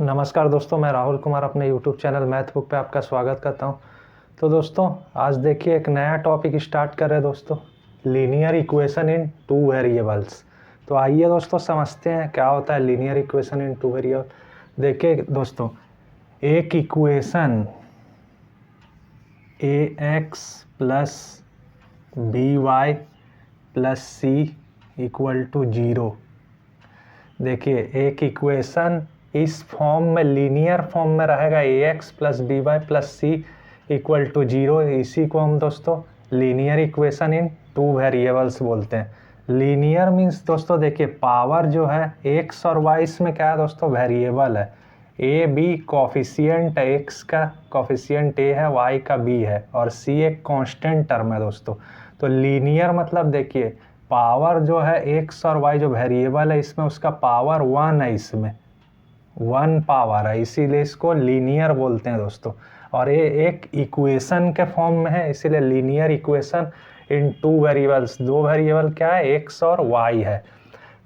नमस्कार दोस्तों, मैं राहुल कुमार अपने यूट्यूब चैनल मैथ बुक पे आपका स्वागत करता हूं। तो दोस्तों आज देखिए एक नया टॉपिक स्टार्ट कर रहे हैं दोस्तों, linear equation in two variables. तो आइए दोस्तों समझते हैं क्या होता है linear equation in two variable. देखिए दोस्तों, एक equation a x plus B Y plus C equal to zero. देखिए एक इक्वेशन इस फॉर्म में लीनियर फॉर्म में रहेगा A x plus B Y plus C equal to zero. इसी को हम दोस्तों linear equation in two variables बोलते हैं। लीनियर मीन्स दोस्तों देखिए पावर जो है एक्स और वाई में क्या है दोस्तों, वेरिएबल है। ए बी कॉफिशिएंट है, एक्स का कॉफिशिएंट ए है, वाई का बी है और सी एक कांस्टेंट टर्म है दोस्तों। तो लीनियर मतलब देखिए पावर जो है एक्स और वाई जो वेरिएबल है इसमें उसका पावर वन है, इसमें वन पावर है, इसीलिए इसको लीनियर बोलते हैं दोस्तों। और ये एक इक्वेशन के फॉर्म में है, इसीलिए linear equation in two variables. दो वेरिएबल क्या है, एक्स और वाई है।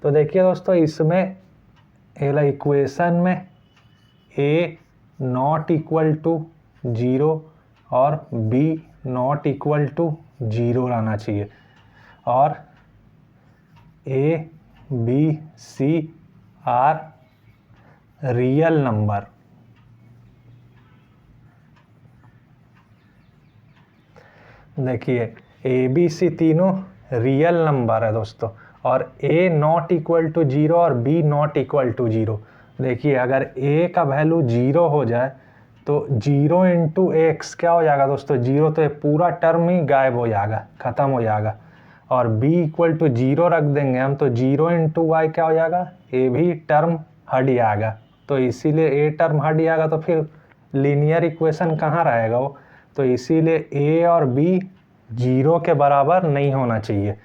तो देखिए दोस्तों इसमें इक्वेशन में a not equal to zero और b not equal to zero रहना चाहिए और a b c are real number. देखिए ए बी सी तीनों रियल नंबर है दोस्तों और a not equal to zero और b not equal to zero. देखिए अगर ए का वैल्यू जीरो हो जाए तो जीरो इंटू एक्स क्या हो जाएगा दोस्तों, जीरो, तो ये पूरा टर्म ही गायब हो जाएगा, ख़त्म हो जाएगा। और b इक्वल टू जीरो रख देंगे हम तो जीरो इंटू वाई क्या हो जाएगा, ए भी टर्म हट जाएगा। तो इसीलिए ए टर्म हट जाएगा तो फिर लीनियर इक्वेशन कहाँ रहेगा वो, तो इसीलिए ए और बी जीरो के बराबर नहीं होना चाहिए।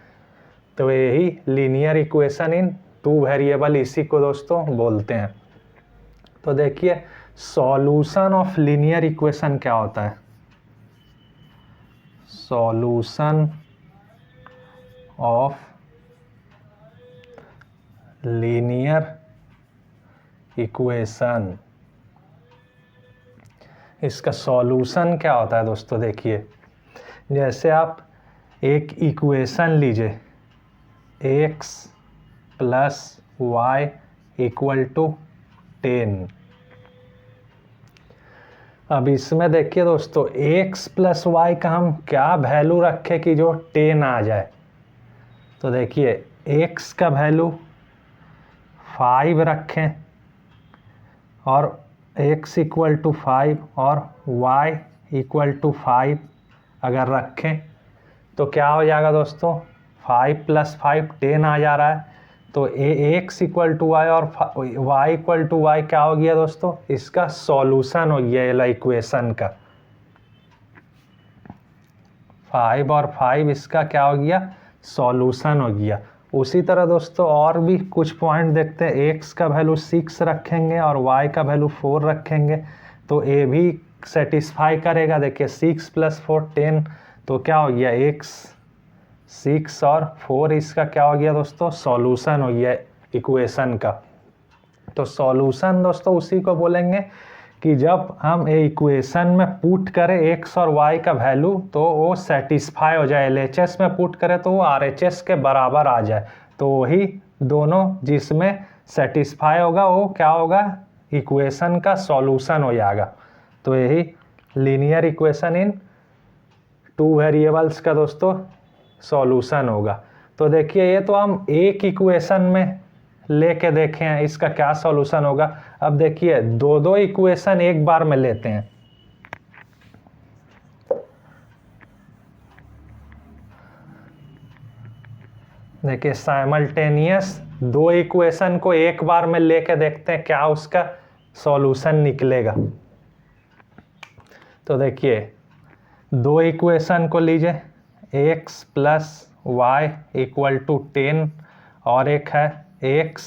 तो यही linear equation in two variable इसी को दोस्तों बोलते हैं। तो देखिए सॉल्यूशन ऑफ लीनियर इक्वेशन क्या होता है, सॉल्यूशन ऑफ लीनियर इक्वेशन, इसका सॉल्यूशन क्या होता है दोस्तों। देखिए जैसे आप एक इक्वेशन लीजिए x plus y equal to 10। अब इसमें देखिए दोस्तों एक्स प्लस वाई का हम क्या वैल्यू रखें कि जो 10 आ जाए। तो देखिए एक्स का वैल्यू 5 रखें और x इक्वल टू 5 और y इक्वल टू 5 अगर रखें तो क्या हो जाएगा दोस्तों, 5 प्लस 5 10 आ जा रहा है। तो x इक्वल टू वाई और y इक्वल टू वाई क्या हो गया दोस्तों, इसका सॉल्यूशन हो गया ये इक्वेशन का। 5 और 5 इसका क्या हो गया, सॉल्यूशन हो गया। उसी तरह दोस्तों और भी कुछ पॉइंट देखते हैं, x का वैल्यू 6 रखेंगे और y का वैल्यू 4 रखेंगे तो a भी सेटिस्फाई करेगा। देखिए 6 प्लस 4 10, तो क्या हो गया x 6 और 4 इसका क्या हो गया दोस्तों, सॉल्यूशन हो गया इक्वेशन का। तो सॉल्यूशन दोस्तों उसी को बोलेंगे कि जब हम इक्वेशन में पुट करें x और y का वैल्यू तो वो सेटिस्फाई हो जाए, LHS में पुट करें तो वो RHS के बराबर आ जाए। तो वही दोनों जिसमें सेटिस्फाई होगा वो क्या होगा, इक्वेशन का सॉल्यूशन हो जाएगा। तो यही linear equation in two variables का दोस्तों सॉल्यूशन होगा। तो देखिए ये तो हम एक इक्वेशन में लेके देखे हैं इसका क्या सॉल्यूशन होगा। अब देखिए दो दो इक्वेशन एक बार में लेते हैं। देखिए साइमल्टेनियस दो इक्वेशन को एक बार में लेके देखते हैं क्या उसका सॉल्यूशन निकलेगा। तो देखिए दो इक्वेशन को लीजिए, x plus y equal to 10 और एक है x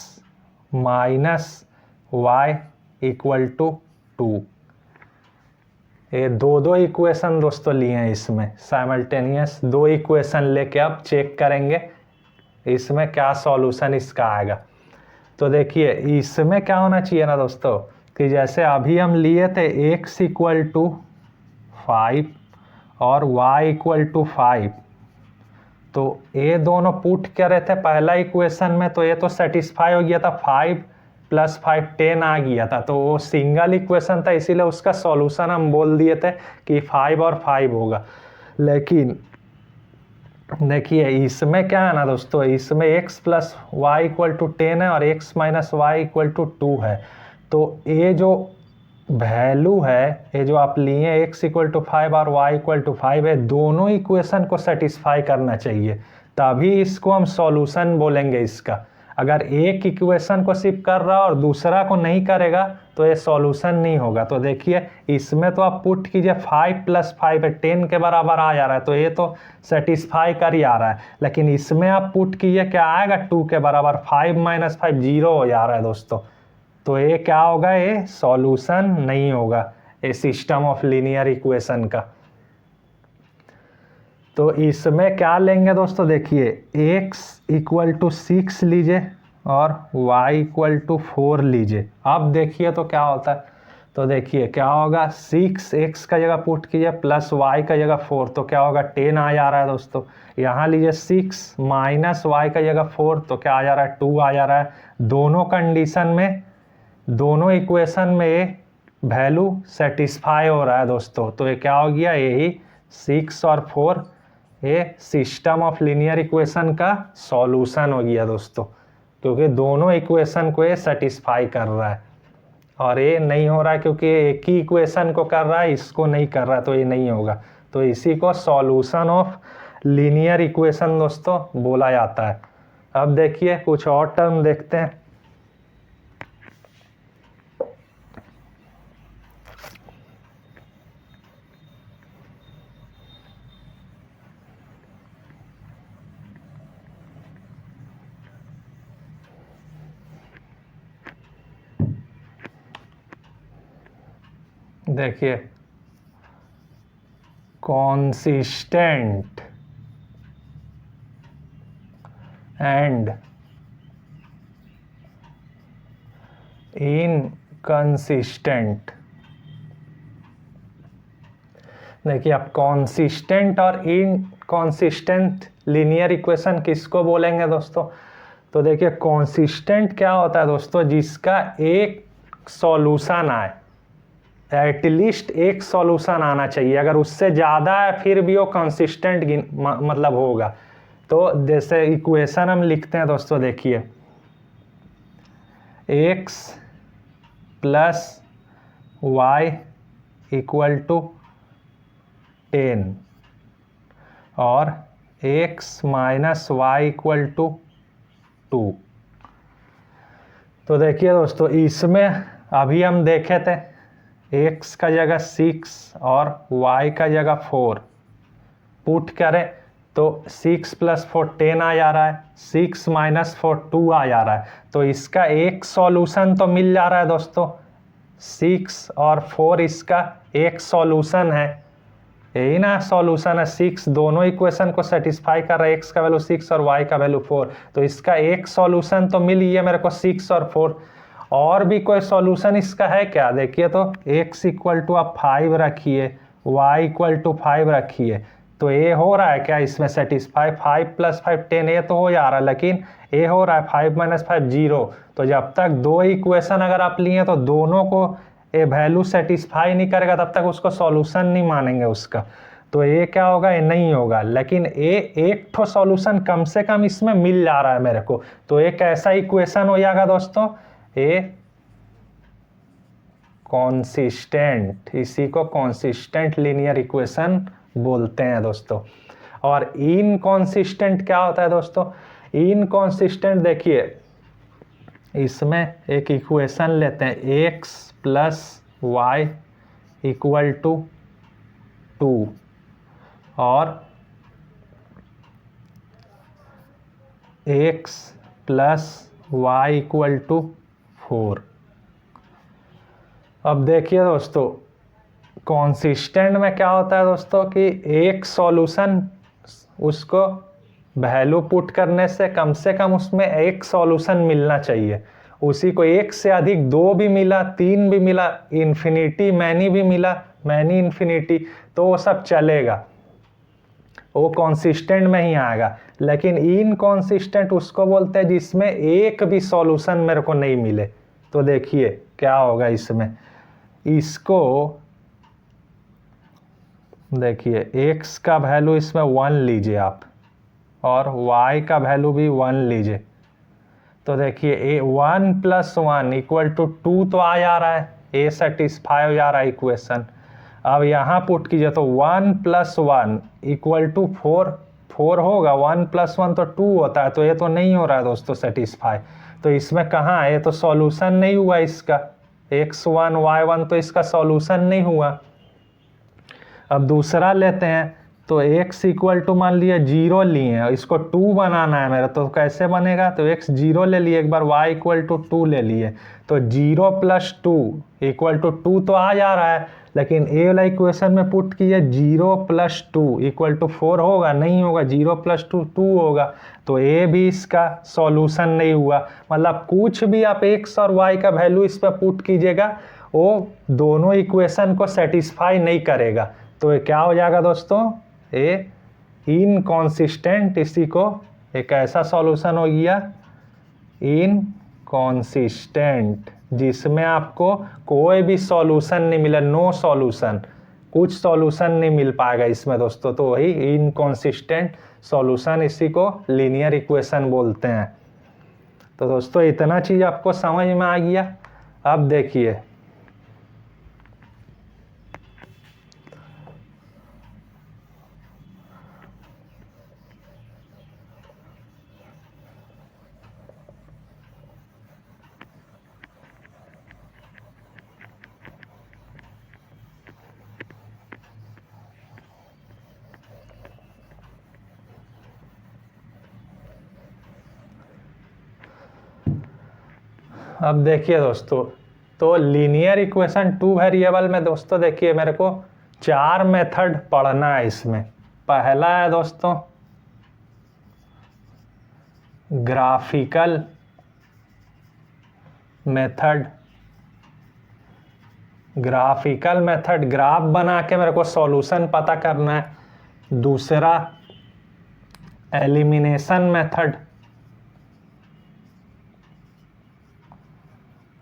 minus y equal to 2। ये दो दो इक्वेशन दोस्तों लिए हैं, इसमें साइमल्टेनियस दो इक्वेशन लेके आप चेक करेंगे इसमें क्या सॉल्यूशन इसका आएगा। तो देखिए इसमें क्या होना चाहिए ना दोस्तों, कि जैसे अभी हम लिए थे x इक्वल टू 5 और y इक्वल टू 5, तो ये दोनों पुट करे थे पहला इक्वेशन में, तो ये तो सेटिस्फाई हो गया था, 5 + 5 10 आ गया था, तो वो सिंगल इक्वेशन था, इसीलिए उसका सॉल्यूशन हम बोल दिए थे कि 5 और 5 होगा। लेकिन देखिए इसमें क्या है ना दोस्तों, इसमें x + y इक्वल टू 10 है और x - y इक्वल टू 2 है। तो ये जो वैल्यू है, ये जो आप लिए x इक्वल टू 5 और y इक्वल टू 5 है, दोनों इक्वेशन को सेटिस्फाई करना चाहिए, तभी इसको हम सॉल्यूशन बोलेंगे इसका। अगर एक इक्वेशन को सिर्फ कर रहा और दूसरा को नहीं करेगा तो ये सॉल्यूशन नहीं होगा। तो देखिए इसमें तो आप पुट कीजिए 5 + 5 है, 10 के बराबर आ जा रहा है, तो ये तो सेटिस्फाई कर ही आ रहा है। लेकिन इसमें आप पुट कीजिए क्या आएगा, 2 के बराबर, 5 - 5 0 हो जा रहा है दोस्तों। तो ये क्या होगा, ये सॉल्यूशन नहीं होगा ये सिस्टम ऑफ लीनियर इक्वेशन का। तो इसमें क्या लेंगे दोस्तों, देखिए x इक्वल टू 6 लीजिए और y इक्वल टू 4 लीजिए। अब देखिए तो क्या होता है, तो देखिए क्या होगा, 6 x का जगह पुट कीजिए प्लस y का जगह 4, तो क्या होगा 10 आ जा रहा है दोस्तों। यहाँ लीजिए 6 माइनस y का जगह 4, तो क्या आ जा रहा है 2 आ जा रहा है। दोनों कंडीशन में, दोनों इक्वेशन में ये वैल्यू सेटिस्फाई हो रहा है दोस्तों। तो ये क्या हो गया, यही 6 और 4 ये सिस्टम ऑफ लीनियर इक्वेशन का सॉल्यूशन हो गया दोस्तों, क्योंकि दोनों इक्वेशन को ये सेटिस्फाई कर रहा है। और ये नहीं हो रहा है क्योंकि एक ही इक्वेशन को कर रहा है, इसको नहीं कर रहा, तो ये नहीं होगा। तो इसी को सॉल्यूशन ऑफ लीनियर इक्वेशन दोस्तों बोला जाता है। अब देखिए कुछ और टर्म देखते हैं। देखिए consistent and inconsistent। देखिए आप consistent और inconsistent लीनियर इक्वेशन किसको बोलेंगे दोस्तों, तो देखिए consistent क्या होता है दोस्तों, जिसका एक सॉल्यूशन आए, एटलीस्ट एक सॉल्यूशन आना चाहिए। अगर उससे ज़्यादा है फिर भी वो कंसिस्टेंट मतलब होगा। तो जैसे इक्वेशन हम लिखते हैं दोस्तों, देखिए x + y इक्वल टू 10 और x - y इक्वल टू 2। तो देखिए दोस्तों इसमें अभी हम देखे थे x का जगह 6 और y का जगह 4 पुट करें तो 6 + 4 10 आ जा रहा है, 6 - 4 2 आ जा रहा है। तो इसका एक सॉल्यूशन तो मिल जा रहा है दोस्तों, 6 और 4 इसका एक सॉल्यूशन है, यही ना सॉल्यूशन है। 6 दोनों इक्वेशन को सेटिस्फाई कर रहा है, x का वैल्यू 6 और y का वैल्यू 4। तो इसका एक सॉल्यूशन तो मिल गया मेरे को 6 और 4। और भी कोई सॉल्यूशन इसका है क्या, देखिए तो x इक्वल टू आप 5 रखिए, y इक्वल टू 5 रखिए, तो ये हो रहा है क्या इसमें सेटिस्फाई, 5 + 5 10 ये तो हो जा रहा है, लेकिन ये हो रहा है 5 - 5 0। तो जब तक दो इक्वेशन अगर आप लिए तो दोनों को ये वैल्यू सेटिस्फाई नहीं करेगा तब तक उसको सॉल्यूशन नहीं मानेंगे उसका। तो ये क्या होगा, ये नहीं होगा। लेकिन ये एक ठो सॉल्यूशन कम से कम इसमें मिल जा रहा है मेरे को, तो एक ऐसा इक्वेशन हो जाएगा दोस्तों ये कॉन्सिस्टेंट, इसी को कॉन्सिस्टेंट लीनियर इक्वेशन बोलते हैं दोस्तों। और इनकॉन्सिस्टेंट क्या होता है दोस्तों, इनकॉन्सिस्टेंट देखिए इसमें एक इक्वेशन लेते हैं x + y इक्वल टू 2 और x + y इक्वल टू 4। अब देखिए दोस्तों कॉन्सिस्टेंट में क्या होता है दोस्तों कि एक सॉल्यूशन, उसको वैल्यू पुट करने से कम उसमें एक सॉल्यूशन मिलना चाहिए, उसी को एक से अधिक 2 भी मिला, 3 भी मिला, इन्फिनिटी मैनी भी मिला, मैनी इन्फिनिटी, तो वो सब चलेगा, वो कॉन्सिस्टेंट में ही आएगा। लेकिन इनकॉन्सिस्टेंट उसको बोलते हैं जिसमें एक भी सॉल्यूशन मेरे को नहीं मिले। तो देखिए क्या होगा इसमें, इसको देखिए x का वैल्यू इसमें 1 लीजिए आप, और y का वैल्यू भी 1 लीजिए। तो देखिए 1 + 1 = 2 तो आ जा रहा है, ए सेटिस्फाई हो जा रहा है इक्वेशन। अब यहाँ पुट कीजिए तो 1 + 1 = 4, 4 होगा, 1 + 1 तो 2 होता है, तो ये तो नहीं हो रहा है दोस्तों सेटिस्फाई। तो इसमें कहाँ है, ये तो सॉल्यूशन नहीं हुआ इसका, x1 y1 तो इसका सॉल्यूशन नहीं हुआ। अब दूसरा लेते हैं, तो x = मान लिया 0 लिए हैं, इसको 2 बनाना है मेरा, तो कैसे बनेगा, तो x 0 ले लिए एक बार, y = 2 ले लिए, तो 0 + 2 = 2 तो आ जा रहा है। लेकिन ए वाला इक्वेशन में पुट कीजिए 0 + 2 = 4 होगा, नहीं होगा, 0 + 2 2 होगा, तो ए भी इसका सॉल्यूशन नहीं हुआ। मतलब कुछ भी आप x और y का वैल्यू इस पर पुट कीजिएगा, वो दोनों इक्वेशन को सेटिस्फाई नहीं करेगा। तो ये क्या हो जाएगा दोस्तों, ये इनकॉन्सिस्टेंट, इसी को एक ऐसा सॉल्यूशन हो गया इनकॉन्सिस्टेंट, जिसमें आपको कोई भी सॉल्यूशन नहीं मिला, नो सॉल्यूशन, कुछ सॉल्यूशन नहीं मिल पाएगा इसमें दोस्तों। तो वही इनकॉन्सिस्टेंट सॉल्यूशन, इसी को लीनियर इक्वेशन बोलते हैं। तो दोस्तों इतना चीज़ आपको समझ में आ गया। अब देखिए अब देखिए दोस्तों, तो लीनियर इक्वेशन 2 वेरिएबल में दोस्तों देखिए मेरे को 4 मेथड पढ़ना है इसमें। पहला है दोस्तों graphical method, graphical method graph बना के मेरे को सॉल्यूशन पता करना है। दूसरा एलिमिनेशन मेथड,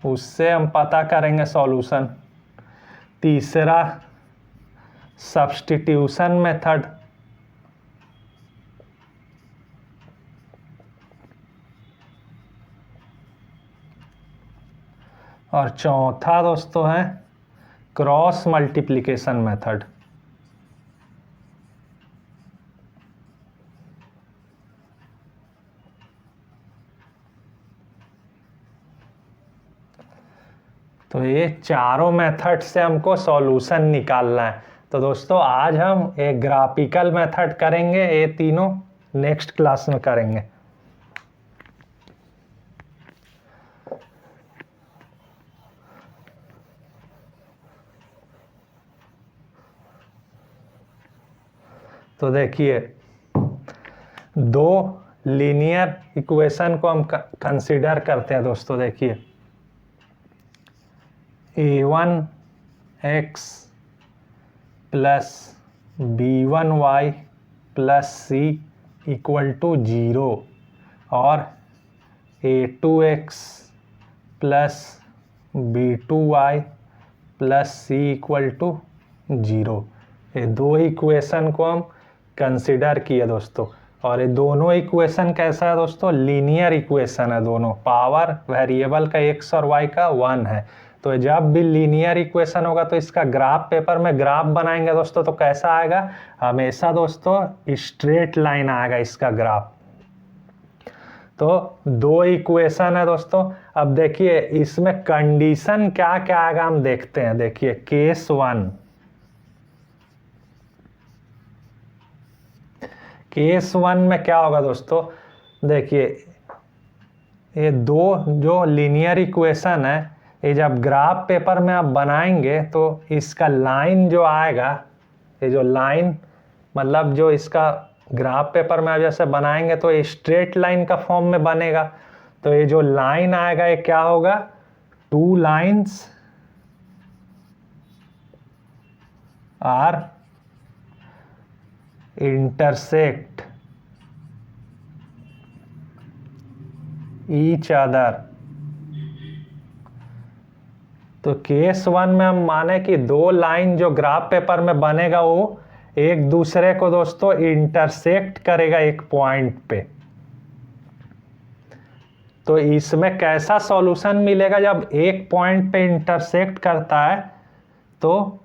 उससे हम पता करेंगे सॉल्यूशन। तीसरा सब्स्टिट्यूशन मेथड, और चौथा दोस्तों है क्रॉस मल्टीप्लिकेशन मेथड। तो ये चारों मेथड से हमको सॉल्यूशन निकालना है। तो दोस्तों आज हम एक ग्राफिकल मेथड करेंगे, ये तीनों नेक्स्ट क्लास में करेंगे। तो देखिए दो लीनियर इक्वेशन को हम कंसीडर करते हैं दोस्तों। देखिए a1x plus b1y plus c = 0 और a2x plus b2y plus c = 0। ये दो इक्वेशन को हम कंसिडर किए दोस्तों। और ये दोनों इक्वेशन कैसा है दोस्तों, लीनियर इक्वेशन है दोनों। पावर वेरिएबल का x और y का 1 है। तो जब भी लीनियर इक्वेशन होगा तो इसका ग्राफ, पेपर में ग्राफ बनाएंगे दोस्तों, तो कैसा आएगा, हमेशा दोस्तों स्ट्रेट लाइन आएगा इसका ग्राफ। तो दो इक्वेशन है दोस्तों। अब देखिए इसमें कंडीशन क्या क्या आएगा हम देखते हैं। देखिए केस 1, केस 1 में क्या होगा दोस्तों, देखिए ये दो जो लीनियर इक्वेशन है, ये जब ग्राफ पेपर में आप बनाएंगे तो इसका लाइन जो आएगा, ये जो लाइन मतलब जो इसका ग्राफ पेपर में आप जैसे बनाएंगे तो ये स्ट्रेट लाइन का फॉर्म में बनेगा। तो ये जो लाइन आएगा ये क्या होगा, 2 lines are intersect each other. तो केस 1 में हम माने कि 2 लाइन जो ग्राफ पेपर में बनेगा वो एक दूसरे को दोस्तों इंटरसेक्ट करेगा एक पॉइंट पे। तो इसमें कैसा सॉल्यूशन मिलेगा, जब एक पॉइंट पे इंटरसेक्ट करता है तो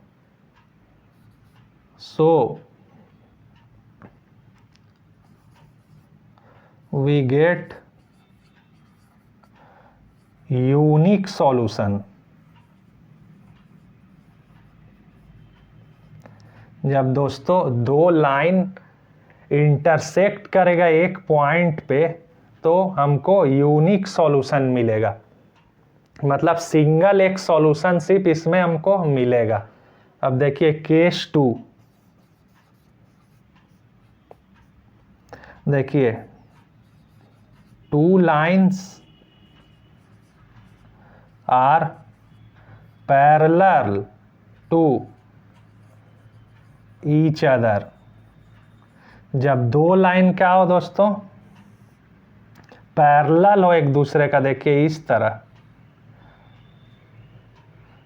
वी गेट यूनिक सॉल्यूशन। जब दोस्तों 2 लाइन इंटरसेक्ट करेगा एक पॉइंट पे तो हमको यूनिक सॉल्यूशन मिलेगा, मतलब सिंगल एक सॉल्यूशन सिर्फ इसमें हमको मिलेगा। अब देखिए केस 2, देखिए 2 lines are parallel to each other. जब 2 लाइन क्या हो दोस्तों, पैरेलल हो एक दूसरे का, देखिए इस तरह,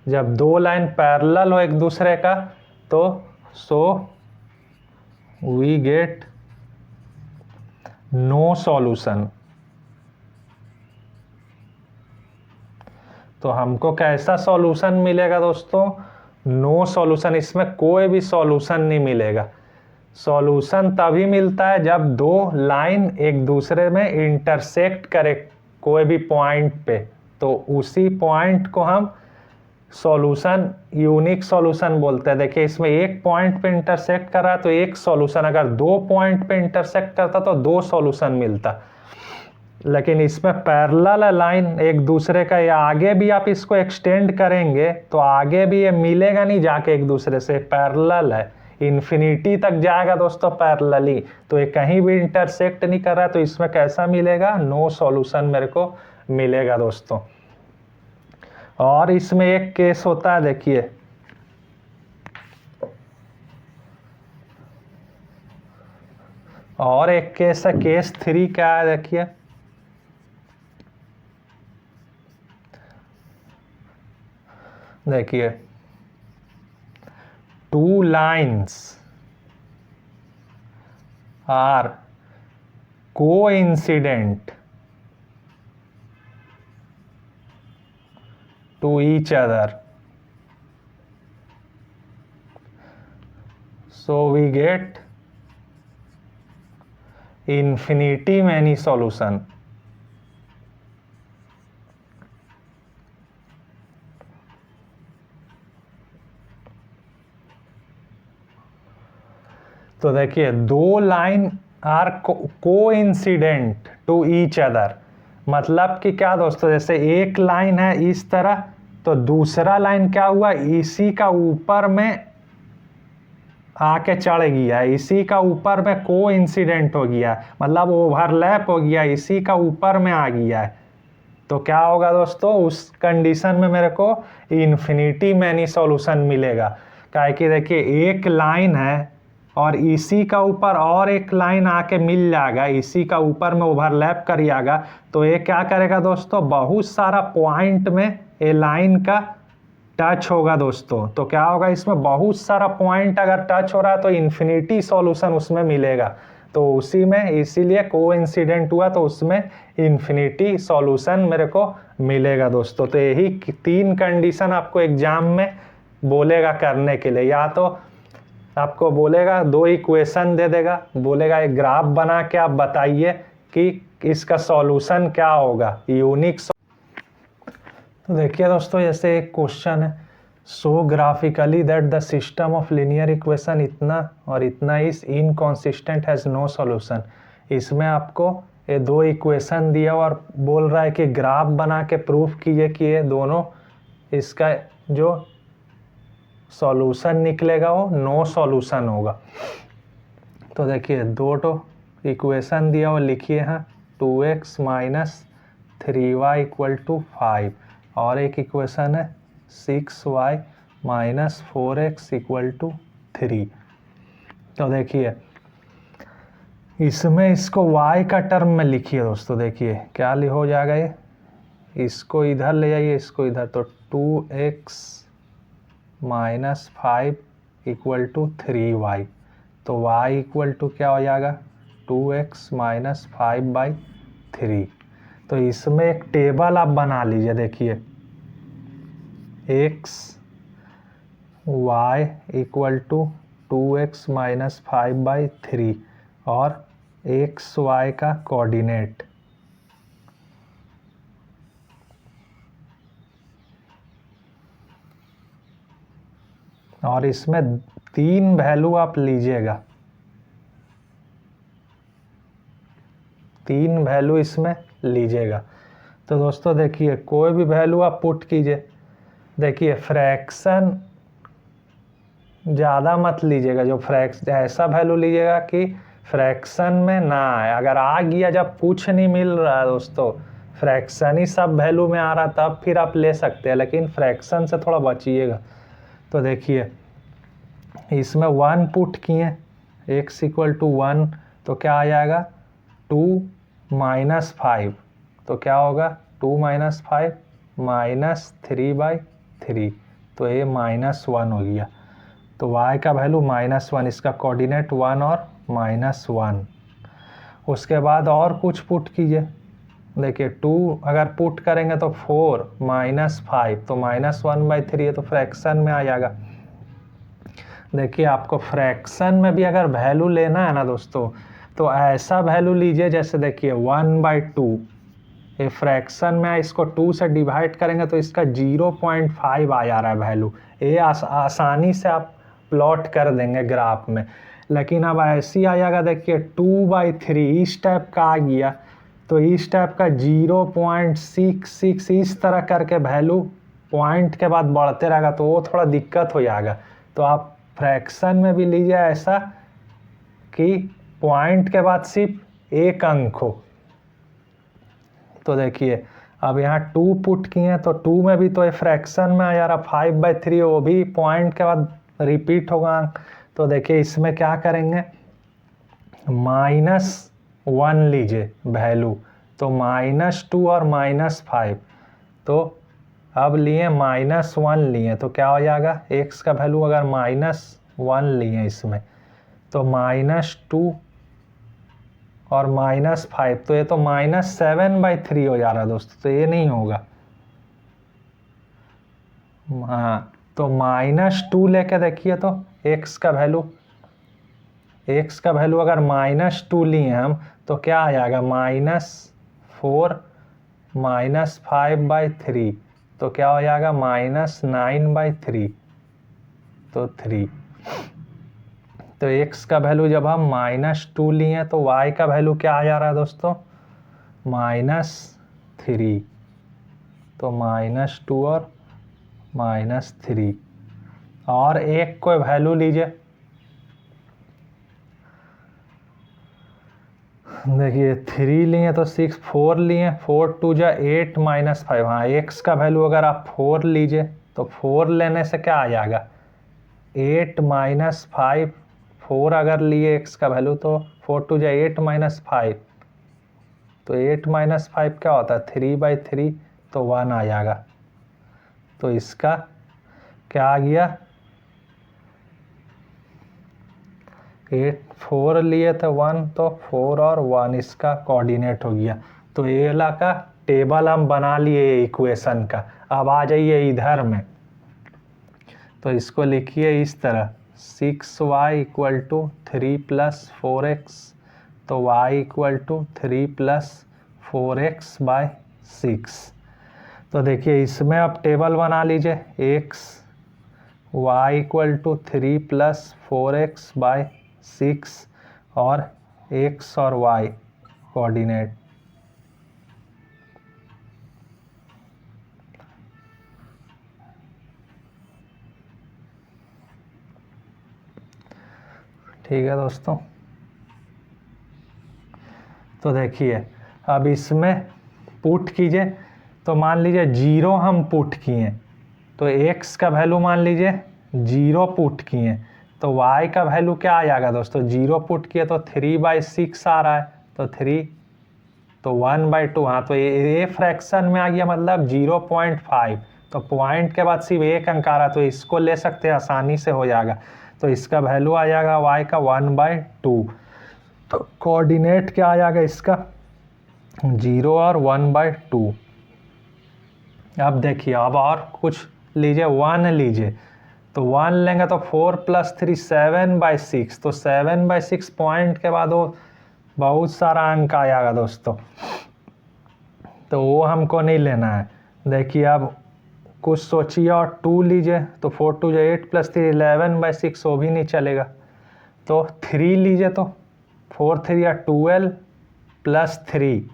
जब 2 लाइन पैरेलल हो एक दूसरे का तो वी गेट नो सॉल्यूशन। तो हमको कैसा सॉल्यूशन मिलेगा दोस्तों, नो सॉल्यूशन। इसमें कोई भी सॉल्यूशन नहीं मिलेगा। सॉल्यूशन तभी मिलता है जब 2 लाइन एक दूसरे में इंटरसेक्ट करे कोई भी पॉइंट पे, तो उसी पॉइंट को हम सॉल्यूशन यूनिक सॉल्यूशन बोलते हैं। देखिए इसमें एक पॉइंट पे इंटरसेक्ट कर रहा है तो एक सॉल्यूशन, अगर 2 पॉइंट पे इंटरसेक्ट करता तो 2 सॉल्यूशन मिलता। लेकिन इसमें पैरेलल लाइन एक दूसरे का, या आगे भी आप इसको एक्सटेंड करेंगे तो आगे भी ये मिलेगा नहीं जाके एक दूसरे से, पैरेलल है, इन्फिनिटी तक जाएगा दोस्तों पैरेलली। तो ये कहीं भी इंटरसेक्ट नहीं कर रहा है, तो इसमें कैसा मिलेगा, नो सॉल्यूशन मेरे को मिलेगा दोस्तों। और इसमें एक केस होता है, देखिए और एक केस है, केस 3 क्या है, देखिए देखिए 2 lines are coincident to each other, so we get infinity many solution। तो देखिए 2 line are coincident to each other, मतलब कि क्या दोस्तों, जैसे एक लाइन है इस तरह तो दूसरा लाइन क्या हुआ, इसी का ऊपर में आके चढ़ गया, इसी का ऊपर में कोइंसिडेंट हो गया, मतलब ओवरलैप हो गया, इसी का ऊपर में आ गया है। तो क्या होगा दोस्तों, उस कंडीशन में मेरे को इन्फिनिटी मैनी सॉल्यूशन मिलेगा। क्या कि देखिए एक लाइन है और इसी का ऊपर और एक लाइन आके मिल जाएगा, इसी का ऊपर में ओवरलैप कर जाएगा, तो ये क्या करेगा दोस्तों, बहुत सारा पॉइंट में ये लाइन का टच होगा दोस्तों। तो क्या होगा, इसमें बहुत सारा पॉइंट अगर टच हो रहा है तो इन्फिनिटी सॉल्यूशन उसमें मिलेगा। तो उसी में इसीलिए कोइंसिडेंट हुआ तो उसमें इन्फिनिटी सॉल्यूशन मेरे को मिलेगा दोस्तों। तो यही 3 कंडीशन आपको एग्जाम में बोलेगा करने के लिए, या तो आपको बोलेगा 2 इक्वेशन दे देगा, बोलेगा एक ग्राफ बना के आप बताइए कि इसका सॉल्यूशन क्या होगा, यूनिक। तो देखिए दोस्तों, जैसे एक क्वेश्चन है, show graphically that the system of linear equation इतना और इतना is inconsistent has no solution. इसमें आपको ये 2 इक्वेशन दिया और बोल रहा है कि ग्राफ बना के प्रूफ कीजिए कि ये दोनों, इसका जो सॉल्यूशन निकलेगा वो नो सॉल्यूशन होगा। तो देखिए 2 इक्वेशन दिया और लिखिए हैं 2x - 3y इक्वल टू 5 और एक इक्वेशन है 6y minus 4x equal to 3। तो देखिए इसमें इसको y का टर्म में लिखिए दोस्तों, देखिए क्या हो जाएगा ये, इसको इधर ले जाइए, इसको इधर, तो 2x minus 5 equal to 3y, तो y इक्वल टू क्या हो जाएगा 2x माइनस 5/3। तो इसमें एक टेबल आप बना लीजिए, देखिए x y equal to 2x minus 5/3 और एक्स वाई का कोऑर्डिनेट। और इसमें 3 वैल्यू आप लीजिएगा, 3 वैल्यू इसमें लीजिएगा। तो दोस्तों देखिए कोई भी वैल्यू आप पुट कीजिए, देखिए फ्रैक्शन ज़्यादा मत लीजिएगा, जो ऐसा वैल्यू लीजिएगा कि फ्रैक्शन में ना आए। अगर आ गया जब कुछ नहीं मिल रहा है दोस्तों, फ्रैक्शन ही सब वैल्यू में आ रहा तब फिर आप ले सकते हैं, लेकिन फ्रैक्शन से थोड़ा बचिएगा। तो देखिए इसमें 1 पुट किए, x इक्वल टू 1, तो क्या आ जाएगा 2 माइनस 5, तो क्या होगा 2 माइनस 5 माइनस 3/3, तो ये -1 हो गया। तो y का वैल्यू -1, इसका कोऑर्डिनेट 1 और -1। उसके बाद और कुछ पुट कीजिए, देखिए 2 अगर पुट करेंगे तो 4 माइनस 5, तो -1/3 है, तो फ्रैक्शन में आ जाएगा। देखिए आपको फ्रैक्शन में भी अगर वैल्यू लेना है ना दोस्तों, तो ऐसा वैल्यू लीजिए, जैसे देखिए 1/2, ये फ्रैक्शन में इसको 2 से डिवाइड करेंगे तो इसका 0.5 आ जा रहा है वैल्यू। ये आसानी से आप प्लॉट कर देंगे ग्राफ में। लेकिन अब ऐसी आ जाएगा, देखिए 2/3 इस टाइप का आ गया, तो इस टाइप का 0.66 इस तरह करके वैल्यू पॉइंट के बाद बढ़ते रहेगा, तो वो थोड़ा दिक्कत हो जाएगा। तो आप फ्रैक्शन में भी लीजिए ऐसा कि पॉइंट के बाद सिर्फ एक अंक हो। तो देखिए अब यहाँ 2 पुट किए हैं, तो 2 में भी तो ये फ्रैक्शन में आ जा रहा 5/3, वो भी पॉइंट के बाद रिपीट होगा अंक। तो देखिए इसमें क्या करेंगे, -1 लीजिए वैल्यू, तो -2 और -5, तो अब लिए -1 लिए, तो क्या हो जाएगा x का वैल्यू अगर -1 लिए इसमें, तो -2 और -5, तो ये तो -7/3 हो जा रहा है दोस्तों, तो ये नहीं होगा। हाँ, तो -2 लेके देखिए, तो x का वैल्यू अगर -2 लिए हम, तो क्या आ जाएगा -4 -5/3, तो क्या हो जाएगा -9/3, तो 3। तो x का वैल्यू जब हम -2 लिए तो y का वैल्यू क्या आ जा रहा है दोस्तों -3, तो -2 और -3। और एक कोई वैल्यू लीजिए, देखिए 3 लिए तो 6, 4 लिए, 4 2 जा 8 -5। हाँ, x का वैल्यू अगर आप 4 लीजिए तो 4 लेने से क्या आ जाएगा 8 -5, 4 अगर लिए x का वैल्यू, तो 4 2 जा 8 -5, तो 8 -5 क्या होता है 3/3, तो 1 आ जाएगा। तो इसका क्या आ गया 4 लिए थे 1, तो 4 और 1 इसका कोऑर्डिनेट हो गया। तो ये वाला का टेबल हम बना लिए इक्वेशन का। अब आ जाइए इधर में, तो इसको लिखिए इस तरह 6y इक्वल टू 3 + 4x, तो y इक्वल टू 3 + 4x/6। तो देखिए इसमें आप टेबल बना लीजिए, x y equal to 3 + 4x/6 और x और y कोऑर्डिनेट। ठीक है दोस्तों, तो देखिए अब इसमें पुट कीजिए तो मान लीजिए 0 हम पुट किए तो x का वैल्यू मान लीजिए 0 पुट किए तो y का वैल्यू क्या आ जाएगा दोस्तों, 0 पुट किए तो 3/6 आ रहा है तो 3 तो 1/2। हाँ तो ये फ्रैक्शन में आ गया मतलब 0.5, तो पॉइंट के बाद सिर्फ एक अंक आ रहा तो इसको ले सकते हैं, आसानी से हो जाएगा। तो इसका वैल्यू आ जाएगा y का 1/2। तो कोऑर्डिनेट क्या आ जाएगा इसका, 0 और 1/2। अब देखिए अब और कुछ लीजिए, 1 लीजिए तो 1 लेंगे तो 4 + 3 7/6, तो 7/6 पॉइंट के बाद वो बहुत सारा अंक आ जाएगा दोस्तों, तो वो हमको नहीं लेना है। देखिए अब कुछ सोचिए और 2 लीजिए तो 4 2 8 + 3 11/6, वो भी नहीं चलेगा। तो 3 लीजिए तो 4 3 12 + 3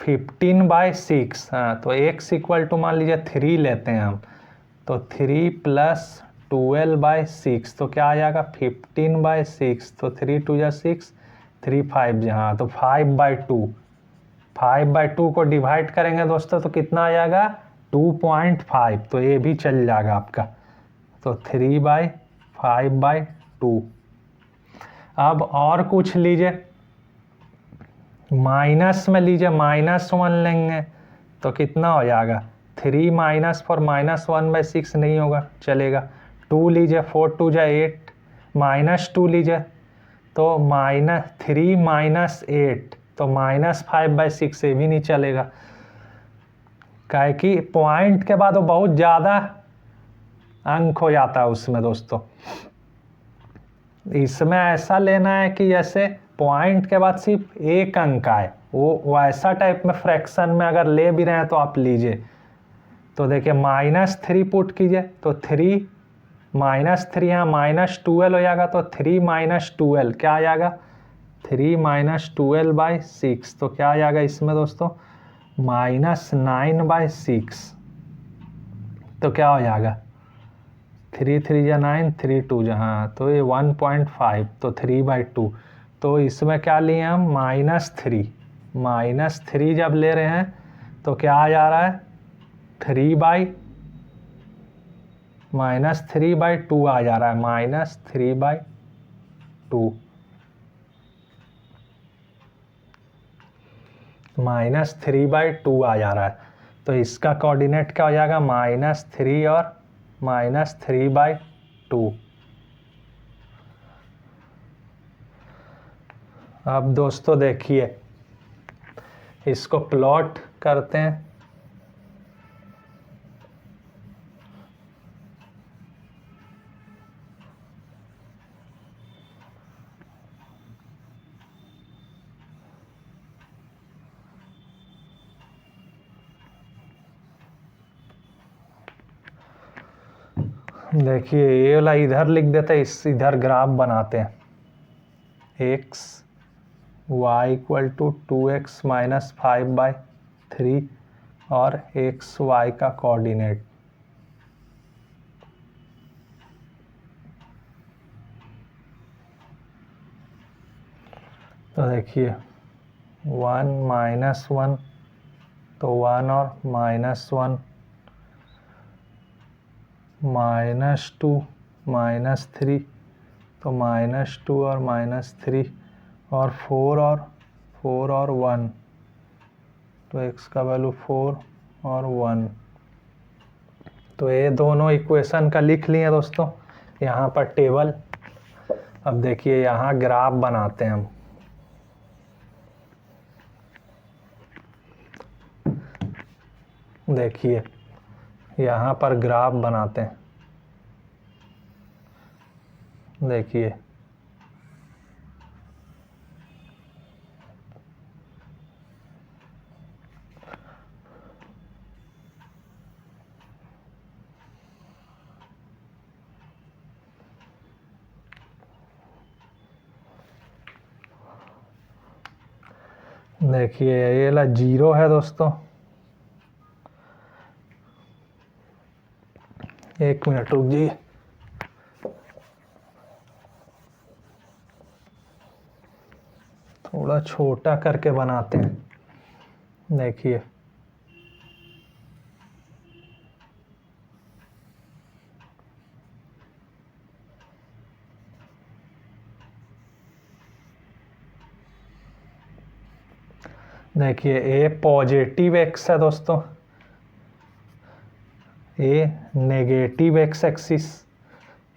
15/6। हाँ तो x = मान लीजिए 3 लेते हैं हम, तो 3 + 12/6 तो क्या आ जाएगा 15/6, तो 3 2 6 3 5, हाँ तो 5/2। 5/2 को डिवाइड करेंगे दोस्तों तो कितना आ जाएगा 2.5, तो ये भी चल जाएगा आपका, तो 3/5/2। अब और कुछ लीजिए, माइनस में लीजिए, -1 लेंगे तो कितना हो जाएगा 3 - 4 -1/6 नहीं होगा, चलेगा। 2 लीजिए 4 2 8, -2 लीजिए तो -3 - 8 तो -5/6, से भी नहीं चलेगा, काहे कि पॉइंट के बाद वो बहुत ज़्यादा अंक हो जाता है उसमें दोस्तों। इसमें ऐसा लेना है कि जैसे पॉइंट के बाद सिर्फ एक अंक आए, वो ऐसा टाइप में फ्रैक्शन में अगर ले भी रहे हैं तो आप लीजिए। तो देखिए -3 पुट कीजिए तो 3 -3 यहाँ -12 हो जाएगा, तो 3 - 12 क्या आ जाएगा 3 - 12/6, तो क्या आ जाएगा इसमें दोस्तों -9/6, तो क्या हो जाएगा 3 3 या 9 3 2 हाँ तो ये 1.5, तो 3/2। तो इसमें क्या लिए हम -3 जब ले रहे हैं तो क्या आ जा रहा है 3/2 आ जा रहा है, -3/2 -3/2 आ जा रहा है। तो इसका कोऑर्डिनेट क्या हो जाएगा -3 और -3/2। अब दोस्तों देखिए इसको प्लॉट करते हैं। देखिए ये वाला इधर लिख देते हैं, इस इधर ग्राफ बनाते हैं, x y = 2x - 5/3 और x y का कोऑर्डिनेट। तो देखिए 1 -1 तो 1 और -1, -2 -3 तो -2 और -3, और 4 और 1, तो x का वैल्यू 4 और 1। तो ये दोनों इक्वेशन का लिख लिए दोस्तों यहाँ पर टेबल। अब देखिए यहाँ ग्राफ बनाते हैं हम। देखिए यहाँ पर ग्राफ बनाते हैं, देखिए देखिए ये वाला 0 है दोस्तों, 1 मिनट रुक जाइए। थोड़ा छोटा करके बनाते हैं। देखिए देखिए ए पॉजिटिव एक्स है दोस्तों, ए नेगेटिव एक्स एक्सिस,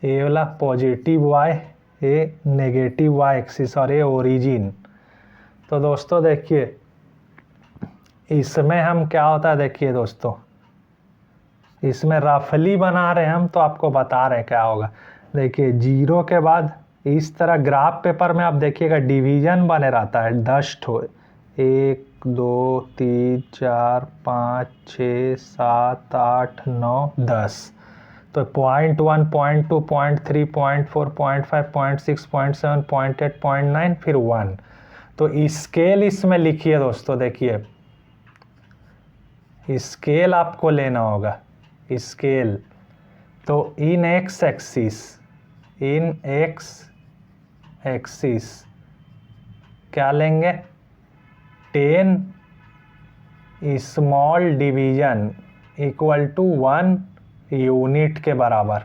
ए वाला पॉजिटिव वाई, ए नेगेटिव वाई एक्सिस और ए ओरिजिन। तो दोस्तों देखिए इसमें हम क्या होता है, देखिए दोस्तों इसमें रफली बना रहे हैं हम, तो आपको बता रहे हैं क्या होगा। देखिए 0 के बाद इस तरह ग्राफ पेपर में आप देखिएगा डिवीजन बने रहता है 10 ठो, 1 2 3 4 5 6 7 8 9 10। तो 0.1 0.2 0.3 0.4 0.5 0.6 0.7 0.8 0.9 फिर 1। तो स्केल इसमें लिखिए दोस्तों, देखिए स्केल आपको लेना होगा, स्केल तो in x axis, in x axis क्या लेंगे, 10 small division equal to 1 unit के बराबर।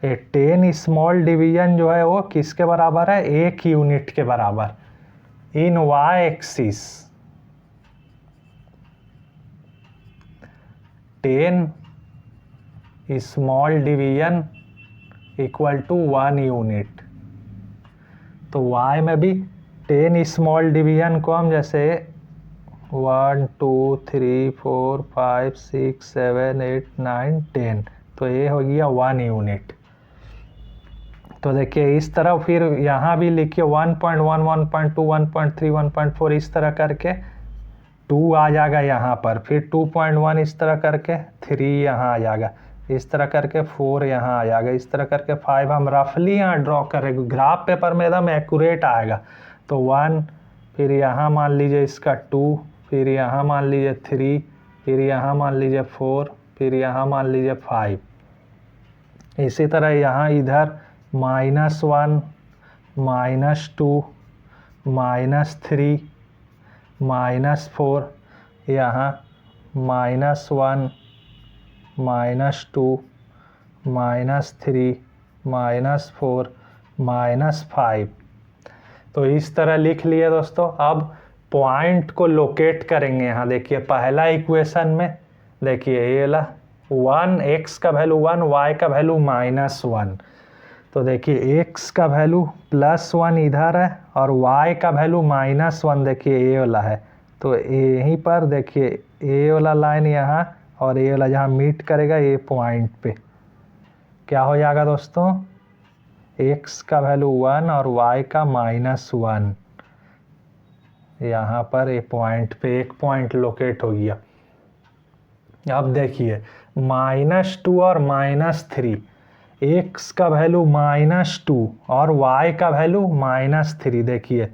ये 10 स्मॉल डिवीजन जो है वो किसके बराबर है, 1 यूनिट के बराबर। In Y axis 10 small division equal to 1 unit. तो y में भी 10 स्मॉल डिवीजन को हम जैसे 1 2 3 4 5 6 7 8 9 10, तो ये हो गया 1 यूनिट। तो देखिए इस तरह फिर यहाँ भी लिखिए 1.1 1.2 1.3 1.4 इस तरह करके 2 आ जाएगा यहाँ पर, फिर 2.1 इस तरह करके 3 यहाँ आ जाएगा, इस तरह करके 4 यहाँ आ जाएगा, इस तरह करके 5 हम रफली यहाँ ड्रॉ करेंगे, ग्राफ पेपर में एकदम एक्यूरेट आएगा। तो 1, फिर यहाँ मान लीजिए इसका 2, फिर यहाँ मान लीजिए 3, फिर यहाँ मान लीजिए 4, फिर यहाँ मान लीजिए 5। इसी तरह यहाँ इधर -1 -2 -3 -4, यहाँ -1 -2 -3 -4 -5। तो इस तरह लिख लिए दोस्तों। अब पॉइंट को लोकेट करेंगे। यहाँ देखिए पहला इक्वेशन में देखिए ये वाला 1 x का वैल्यू 1, y का वैल्यू -1। तो देखिए x का वैल्यू +1 इधर है और y का वैल्यू -1 देखिए ये वाला है। तो यहीं पर देखिए ये वाला लाइन यहाँ और ये वाला जहाँ मीट करेगा ये पॉइंट पे क्या हो जाएगा दोस्तों, x का वैल्यू 1 और y का -1। यहाँ पर ये पॉइंट पे एक पॉइंट लोकेट हो गया। अब देखिए -2 और -3, x का वैल्यू -2 और y का वैल्यू -3। देखिए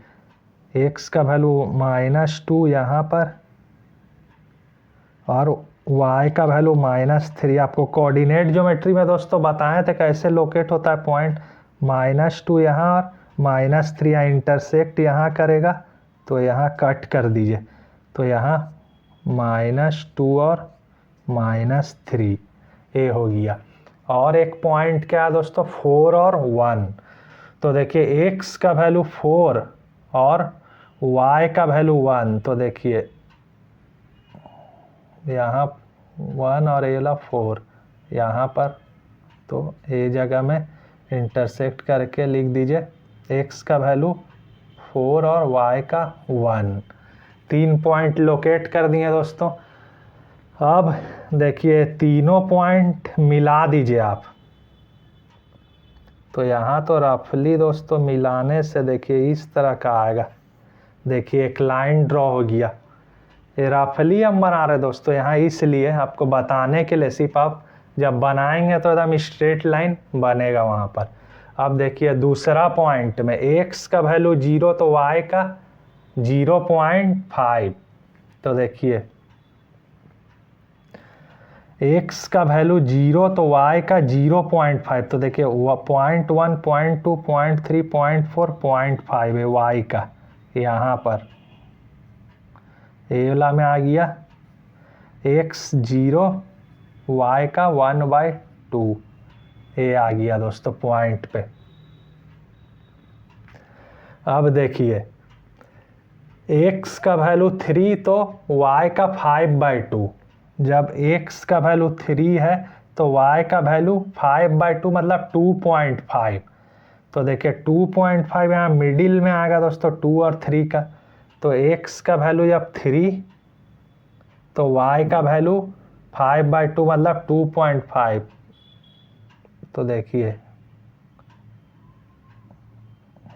x का वैल्यू -2 यहाँ पर और y का वैल्यू -3। आपको कोऑर्डिनेट ज्योमेट्री में दोस्तों बताए थे कैसे लोकेट होता है पॉइंट। -2 यहाँ और -3 यहाँ इंटरसेक्ट यहाँ करेगा, तो यहाँ कट कर दीजिए। तो यहाँ -2 और -3 ये हो गया। और एक पॉइंट क्या है दोस्तों, 4 और 1। तो देखिए x का वैल्यू 4 और y का वैल्यू 1। तो देखिए यहाँ 1 और ये वाला 4 यहाँ पर, तो ये जगह में इंटरसेक्ट करके लिख दीजिए x का वैल्यू 4 और y का 1। 3 पॉइंट लोकेट कर दिए दोस्तों। अब देखिए तीनों पॉइंट मिला दीजिए आप। तो यहाँ तो रफली दोस्तों मिलाने से देखिए इस तरह का आएगा। देखिए एक लाइन ड्रॉ हो गया। ये रफली हम बना रहे दोस्तों यहाँ इसलिए आपको बताने के लिए, सिर्फ आप जब बनाएंगे तो एकदम स्ट्रेट लाइन बनेगा वहाँ पर। अब देखिए दूसरा पॉइंट में x का वैल्यू 0 तो y का 0.5। तो देखिए x का वैल्यू 0 तो y का 0.5। तो देखिए 0.1 0.2 0.3 0.4 0.5 है y का। यहाँ पर ए वाला में आ गया x 0 y का 1/2 ये आ गया दोस्तों पॉइंट पे। अब देखिए x का वैल्यू 3 तो y का 5/2, जब x का वैल्यू 3 है तो y का वैल्यू 5/2 मतलब 2.5। तो देखिए 2.5 यहाँ मिडिल में आएगा दोस्तों 2 और 3 का, तो x का वैल्यू जब 3 तो y का वैल्यू 5/2 मतलब 2.5। तो देखिए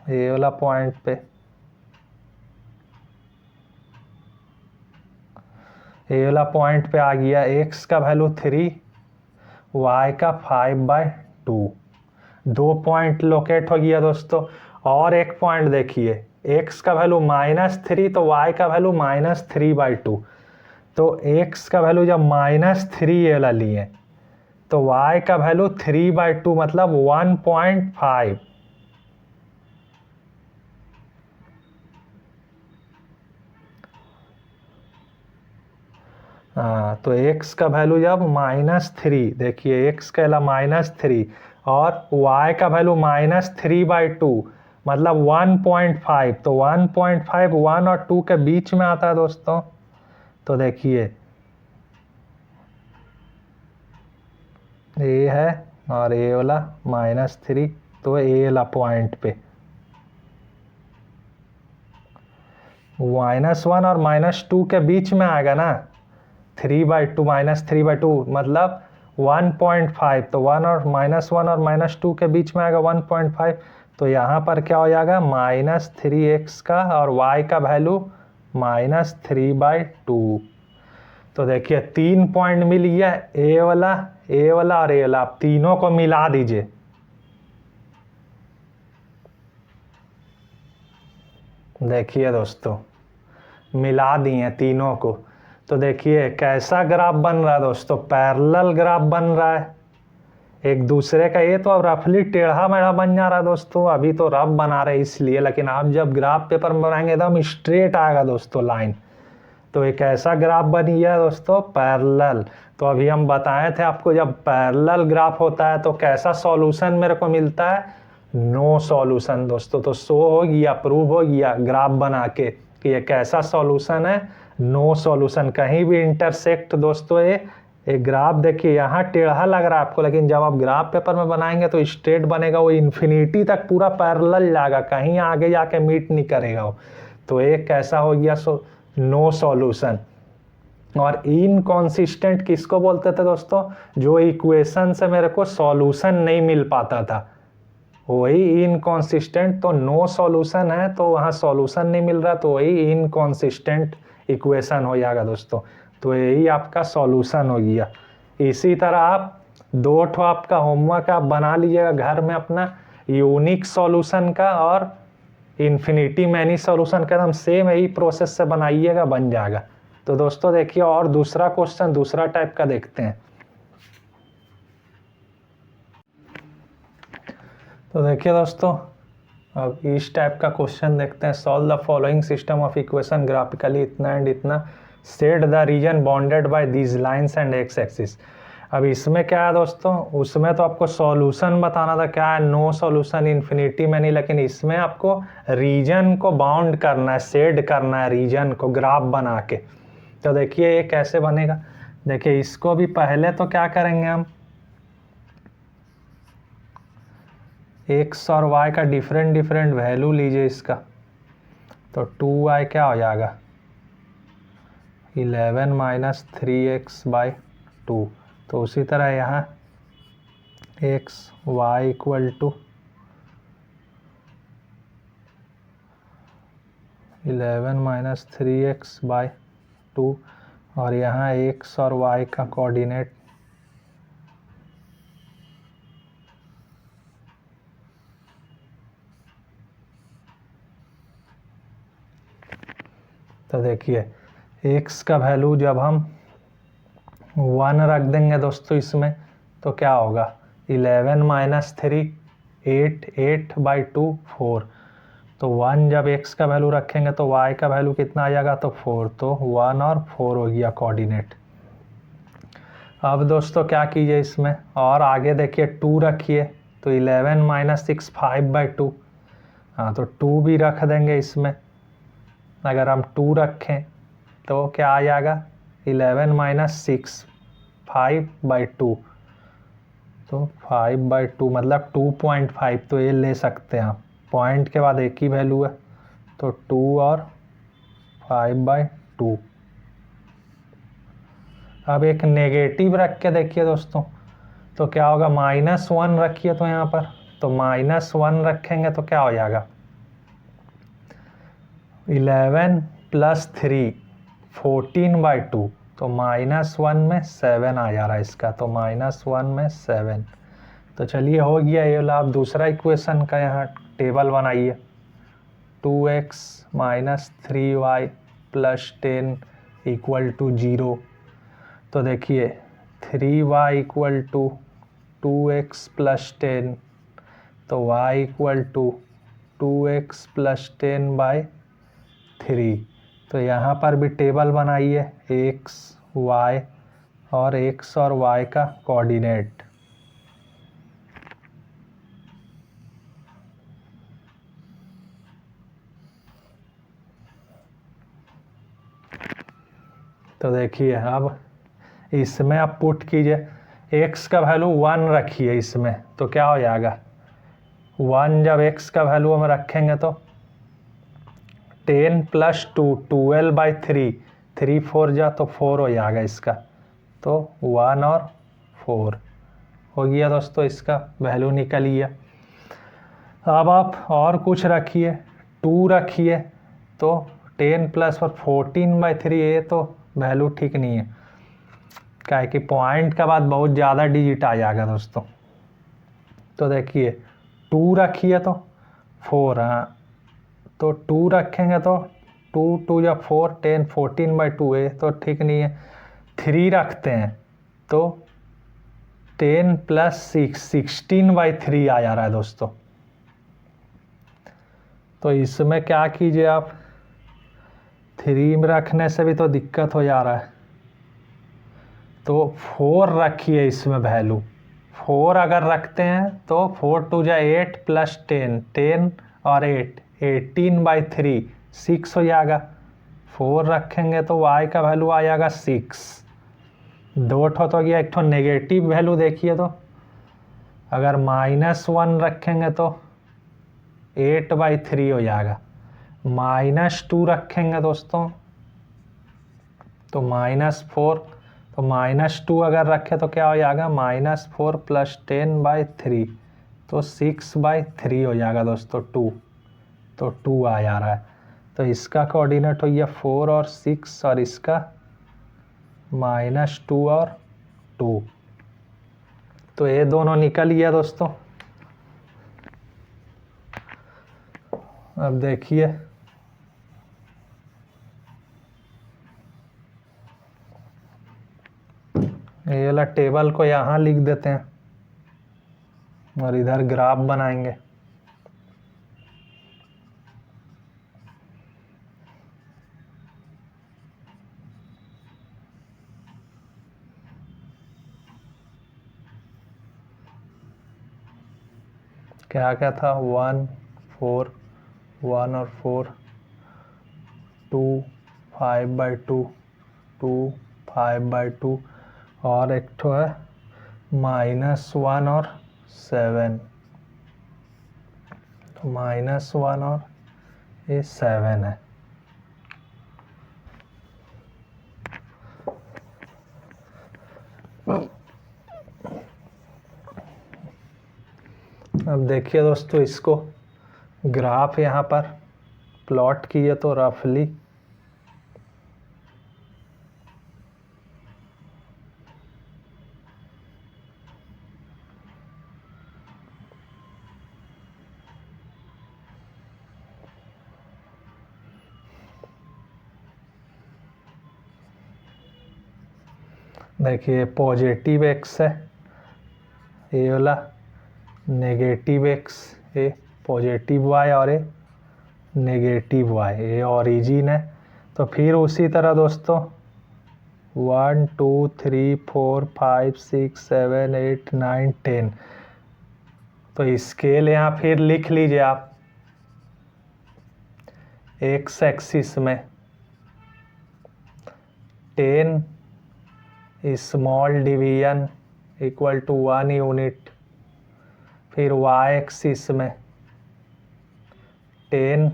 ये वाला पॉइंट पे ये वाला पॉइंट पे आ गया x का वैल्यू 3 y का 5/2। 2 पॉइंट लोकेट हो गया दोस्तों। और एक पॉइंट देखिए x का वैल्यू -3 तो y का वैल्यू -3/2। तो x का वैल्यू जब -3 ये वाला लिए तो y का वैल्यू 3/2 मतलब 1.5। हाँ तो x का वैल्यू जब -3, देखिए x का -3 और y का वैल्यू -3/2 मतलब 1.5। तो 1.5 1 और 2 के बीच में आता है दोस्तों। तो देखिए ये है और ये वाला -3, तो ये वाला पॉइंट पे -1 और -2 के बीच में आएगा ना। 3/2 -3/2 मतलब 1.5। तो 1 और -2 के बीच में आएगा 1.5। तो यहाँ पर क्या हो जाएगा -3x का और y का वैल्यू -3/2। तो देखिए 3 पॉइंट मिल गया, ए वाला और ए वाला। आप तीनों को मिला दीजिए। देखिए दोस्तों मिला दिए तीनों को, तो देखिए कैसा ग्राफ बन रहा है दोस्तों, पैरेलल ग्राफ बन रहा है एक दूसरे का। ये तो अब रफली टेढ़ा मेढ़ा बन जा रहा है दोस्तों, अभी तो रफ बना रहे इसलिए, लेकिन आप जब ग्राफ पेपर में बनाएंगे एकदम स्ट्रेट आएगा दोस्तों लाइन। तो एक ऐसा ग्राफ बन गया दोस्तों पैरेलल। तो अभी हम बताए थे आपको जब पैरेलल ग्राफ होता है तो कैसा सॉल्यूशन मेरे को मिलता है, नो सॉल्यूशन दोस्तों। तो शो हो गया, प्रूव हो गया ग्राफ बना के कि ये कैसा सॉल्यूशन है, नो सॉल्यूशन। कहीं भी इंटरसेक्ट दोस्तों ये ग्राफ देखिए यहाँ टेढ़ा लग रहा है आपको, लेकिन जब आप ग्राफ पेपर में बनाएंगे तो स्ट्रेट बनेगा, वो इन्फिनिटी तक पूरा पैरेलल जाएगा, कहीं आगे जाके मीट नहीं करेगा वो। तो एक कैसा हो गया नो सॉल्यूशन। और इनकॉन्सिस्टेंट किसको बोलते थे दोस्तों, जो इक्वेशन से मेरे को सॉल्यूशन नहीं मिल पाता था वही इनकॉन्सिस्टेंट। तो नो सॉल्यूशन है तो वहाँ सॉल्यूशन नहीं मिल रहा, तो वही इनकॉन्सिस्टेंट इक्वेशन हो जाएगा दोस्तों। तो यही आपका सॉल्यूशन हो गया। इसी तरह आप 2 ठो आपका होमवर्क आप बना लीजिएगा घर में अपना, यूनिक सॉल्यूशन का और इन्फिनिटी मैनी सॉल्यूशन का। एकदम सेम यही प्रोसेस से बनाइएगा, बन जाएगा। तो दोस्तों देखिए और दूसरा क्वेश्चन दूसरा टाइप का देखते हैं। तो देखिए दोस्तों अब इस टाइप का क्वेश्चन देखते हैं। Solve the following system of equation graphically इतना एंड इतना, set the reason bounded by these lines and x axis. अब इसमें क्या है दोस्तों, उसमें तो आपको सॉल्यूशन बताना था, क्या है नो सॉल्यूशन इन्फिनिटी में नहीं, लेकिन इसमें आपको रीजन को बाउंड करना है, सेट करना है रीजन को ग्राफ बना के। तो देखिए ये कैसे बनेगा, देखिए इसको भी पहले तो क्या करेंगे हम, x और y का डिफरेंट वैल्यू लीजिए इसका। तो 2y क्या हो जाएगा 11 - 3x/2। तो उसी तरह यहाँ x y = 11 - 3x/2 और यहाँ x और y का कोऑर्डिनेट तो देखिए x का वैल्यू जब हम 1 रख देंगे दोस्तों इसमें तो क्या होगा 11 - 3 8 8/2 4। तो 1 जब x का वैल्यू रखेंगे तो y का वैल्यू कितना आ जाएगा, तो 4, तो 1 और 4 हो गया कोऑर्डिनेट। अब दोस्तों क्या कीजिए इसमें, और आगे देखिए 2 रखिए, तो 11 माइनस 6 5/2। हाँ, तो 2 भी रख देंगे इसमें। अगर हम 2 रखें तो क्या आ जाएगा, 11 माइनस 6 5/2, तो 5/2 मतलब 2.5, तो ये ले सकते हैं आप। पॉइंट के बाद एक ही वैल्यू है, तो 2 और 5/2। अब एक नेगेटिव रख के देखिए दोस्तों, तो क्या होगा, -1 रखिए तो यहाँ पर, तो -1 रखेंगे तो क्या हो जाएगा, 11 + 3 14/2, तो -1 में 7 आ जा रहा है इसका, तो -1 में 7। तो चलिए हो गया ये वाला। आप दूसरा इक्वेशन का यहाँ टेबल बनाइए, 2x - 3y + 10 = 0। तो देखिए 3y = 2x + 10, तो y = 2x + 10/3। तो यहाँ पर भी टेबल बनाइए, x y और x और y का कोऑर्डिनेट। तो देखिए अब इसमें आप पुट कीजिए, x का वैल्यू 1 रखिए इसमें, तो क्या हो जाएगा, 1 जब x का वैल्यू हम रखेंगे तो 10 + 2 12/3, 3 4 जा तो 4 हो जाएगा इसका, तो 1 और 4 हो गया दोस्तों, इसका वैल्यू निकल गया। अब आप और कुछ रखिए, 2 रखिए, तो 10 + 14/3, ये तो वैल्यू ठीक नहीं है, क्या है कि पॉइंट के बाद बहुत ज़्यादा डिजिट आ जाएगा दोस्तों। तो देखिए 2 रखिए तो 4, हाँ, तो 2 रखेंगे तो 2 2 या 4 10 14/2, है तो ठीक नहीं है। 3 रखते हैं तो 10 + 6 16/3 आ जा रहा है दोस्तों। तो इसमें क्या कीजिए आप, 3 में रखने से भी तो दिक्कत हो जा रहा है, तो 4 रखिए इसमें वैल्यू। 4 अगर रखते हैं तो 4 2 जा 8 + 10 10 और 8 18/3 6 हो जाएगा। 4 रखेंगे तो y का वैल्यू आ जाएगा 6। 2 ठो तो गया, एक ठो नेगेटिव वैल्यू देखिए, तो अगर -1 रखेंगे तो 8/3 हो जाएगा। -2 रखेंगे दोस्तों तो -4, तो -2 अगर रखें तो क्या हो जाएगा, -4 + 10/3, तो 6/3 हो जाएगा दोस्तों, 2, तो 2 आ जा रहा है। तो इसका कोऑर्डिनेट हो गया 4 और 6, और इसका -2 और 2, तो ये दोनों निकल गया दोस्तों। अब देखिए ये वाला टेबल को यहाँ लिख देते हैं और इधर ग्राफ बनाएंगे। क्या क्या था, 1 4 1 और 4, 2 5/2 2 5/2, और एक ठो है -1 और 7, तो -1 और ये 7 है। अब देखिए दोस्तों, इसको ग्राफ यहाँ पर प्लॉट किए तो रफली देखिए पॉजिटिव x है ये वाला, नेगेटिव x, ये पॉजिटिव y और ये नेगेटिव वाई, ये ओरिजिन है। तो फिर उसी तरह दोस्तों 1 2 3 4 5 6 7 8 9 10, तो स्केल यहाँ फिर लिख लीजिए आप एक्स एक्सिस में 10 small division equal to 1 unit, फिर वाई एक्सिस में 10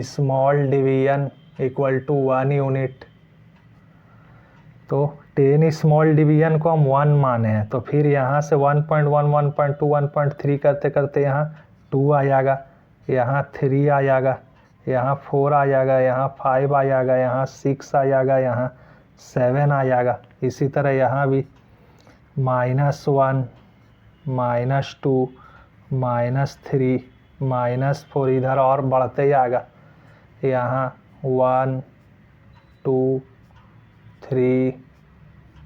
small division equal to 1 unit. तो 10 स्मॉल डिवीजन को हम 1 माने हैं, तो फिर यहाँ से 1.1 1.2 1.3 करते करते यहाँ 2 आ जाएगा, यहाँ 3 आ जाएगा, यहाँ 4 आ जाएगा, यहाँ 5 आ जाएगा, यहाँ 6 आ जाएगा, यहाँ 7 आ जाएगा। इसी तरह यहाँ भी -1 -2 -3 -4 इधर और बढ़ते जाएगा, यहाँ 1 2 3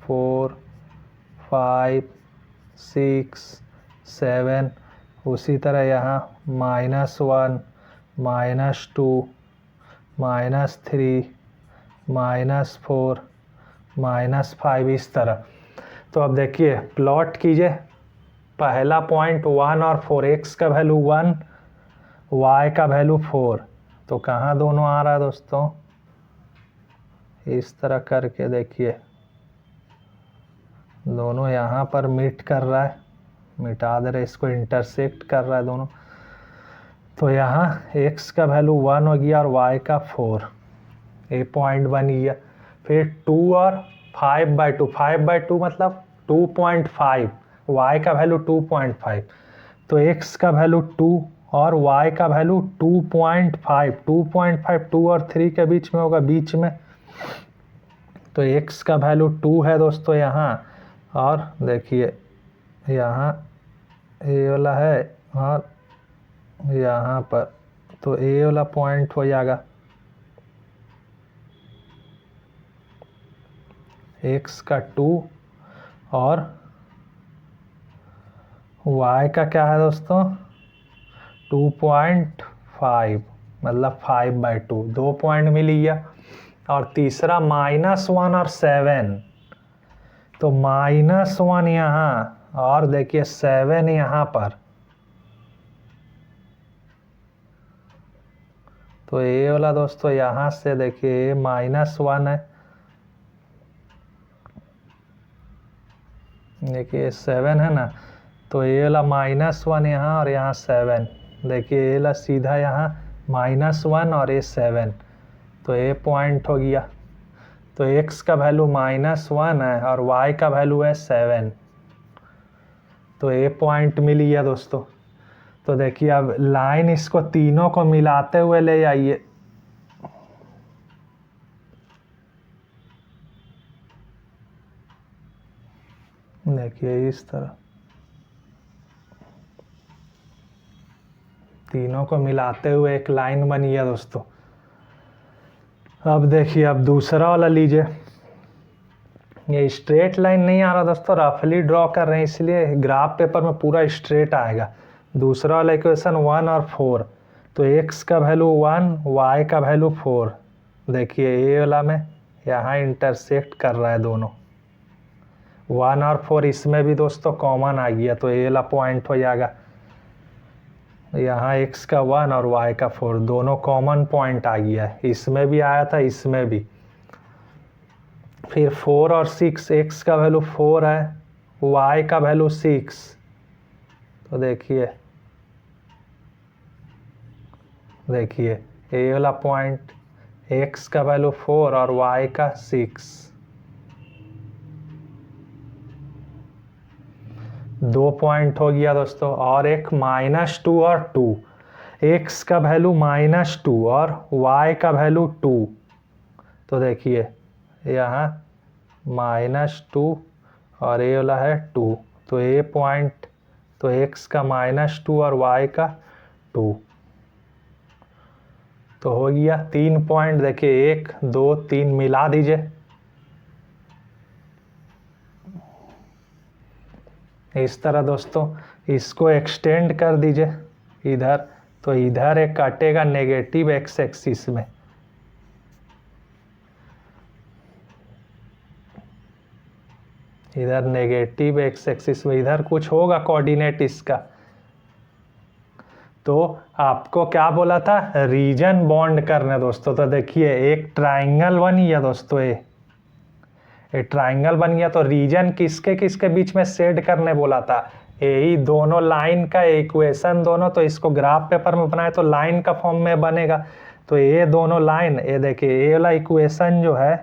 4 5 6 7, उसी तरह यहाँ -1 -2 -3 -4 -5 इस तरह। तो अब देखिए प्लॉट कीजिए, पहला पॉइंट 1 और 4, x का वैल्यू 1 y का वैल्यू 4, तो कहाँ दोनों आ रहा है दोस्तों, इस तरह करके देखिए दोनों यहाँ पर मीट कर रहा है, मिटा दे रहे, इसको इंटरसेक्ट कर रहा है दोनों। तो यहाँ x का वैल्यू 1 हो गया और y का 4, ये पॉइंट बन गया। फिर 2 और 5/2, 5/2 मतलब 2.5, y का वैल्यू 2.5, तो x का वैल्यू 2 और y का वैल्यू 2.5, 2 और 3 के बीच में होगा, बीच में, तो x का वैल्यू 2 है दोस्तों यहाँ। और देखिए यहाँ ये वाला है और यहाँ पर, तो ये वाला पॉइंट हो जाएगा x का 2 और y का क्या है दोस्तों 2.5, मतलब 5/2, 2 पॉइंट मिल गया। और तीसरा -1 और 7, तो -1 यहाँ और देखिए 7 यहाँ पर, तो ये वाला दोस्तों यहाँ से देखिए -1 है, देखिए 7 है ना, तो ये वाला -1 यहाँ और यहाँ 7, देखिए ये वाला सीधा यहाँ -1 और ये 7, तो ये पॉइंट हो गया। तो x का वैल्यू -1 है और y का वैल्यू है 7, तो ये पॉइंट मिल गया दोस्तों। तो देखिए अब लाइन इसको तीनों को मिलाते हुए ले जाइए, देखिए इस तरह तीनों को मिलाते हुए एक लाइन बनी है दोस्तों। अब देखिए अब दूसरा वाला लीजिए, ये स्ट्रेट लाइन नहीं आ रहा दोस्तों, रफली ड्रॉ कर रहे हैं, इसलिए ग्राफ पेपर में पूरा स्ट्रेट आएगा। दूसरा वाला इक्वेशन 1 और 4, तो x का वैल्यू 1 y का वैल्यू 4, देखिए ये वाला में यहाँ इंटरसेक्ट कर रहा है दोनों, 1 और 4 इसमें भी दोस्तों कॉमन आ गया, तो ये वाला पॉइंट हो जाएगा। यहाँ x का 1 और y का 4 दोनों कॉमन पॉइंट आ गया है, इसमें भी आया था, इसमें भी। फिर 4 और 6, x का वैल्यू 4 है, y का वैल्यू 6, तो देखिए ये वाला पॉइंट, x का वैल्यू 4 और y का 6, 2 पॉइंट हो गया दोस्तों। और एक -2 और 2, x का वैल्यू -2 और y का वैल्यू 2, तो देखिए यहाँ -2 और ये वाला है 2, तो ये पॉइंट, तो x का -2 और y का 2, तो हो गया 3 पॉइंट। देखिए 1 2 3 मिला दीजिए, इस तरह दोस्तों इसको एक्सटेंड कर दीजिए इधर तो इधर एक काटेगा नेगेटिव एक्स एक्सिस में, इधर नेगेटिव एक्स एक्सिस में, इधर कुछ होगा कोऑर्डिनेट इसका। तो आपको क्या बोला था, रीजन बॉन्ड करने दोस्तों। तो देखिए एक ट्राइंगल बन गया दोस्तों, ये ट्राइंगल बन गया। तो रीजन किसके किसके बीच में शेड करने बोला था, यही दोनों लाइन का इक्वेशन दोनों। तो इसको ग्राफ पेपर में बनाए तो लाइन का फॉर्म में बनेगा। तो ये दोनों लाइन, ये देखिए ये वाला इक्वेशन जो है,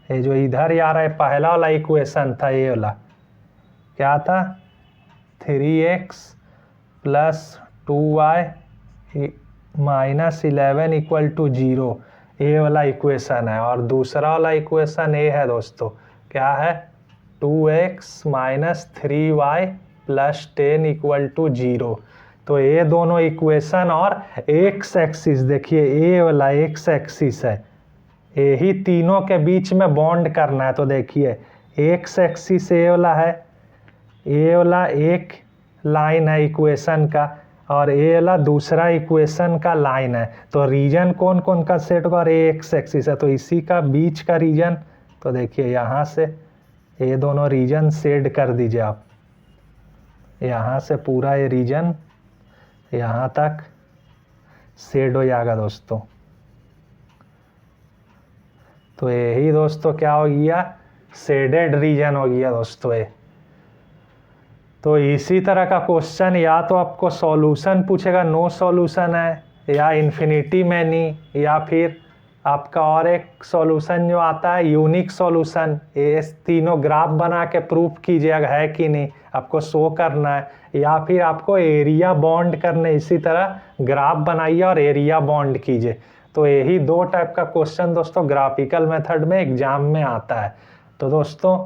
ये जो इधर आ रहा है पहला वाला इक्वेशन था, ये वाला क्या था, 3x + 2y - 11 = 0, ये वाला इक्वेशन है। और दूसरा वाला इक्वेशन ये है दोस्तों, क्या है, 2x - 3y + 10 = 0। तो ये दोनों इक्वेशन और एक्स एक्सिस, देखिए ये वाला एक्स एक्सिस है, यही तीनों के बीच में बॉन्ड करना है। तो देखिए एक्स एक्सिस ये वाला है, ये वाला एक लाइन है इक्वेशन का, और ये वाला दूसरा इक्वेशन का लाइन है। तो रीजन कौन कौन का सेट होगा, और ये एक्स एक्सिस है, तो इसी का बीच का रीजन। तो देखिए यहाँ से ये दोनों रीजन शेड कर दीजिए आप, यहाँ से पूरा ये रीजन यहाँ तक शेड हो जाएगा दोस्तों। तो यही दोस्तों क्या हो गया, शेडेड रीजन हो गया दोस्तों ये। तो इसी तरह का क्वेश्चन या तो आपको सॉल्यूशन पूछेगा, नो सॉल्यूशन है, या इन्फिनिटी मैनी, या फिर आपका और एक सॉल्यूशन जो आता है यूनिक सॉल्यूशन। ये तीनों ग्राफ बना के प्रूफ कीजिएगा है कि नहीं, आपको शो करना है। या फिर आपको एरिया बॉन्ड करने, इसी तरह ग्राफ बनाइए और एरिया बॉन्ड कीजिए। तो यही 2 टाइप का क्वेश्चन दोस्तों ग्राफिकल मेथड में एग्जाम में आता है। तो दोस्तों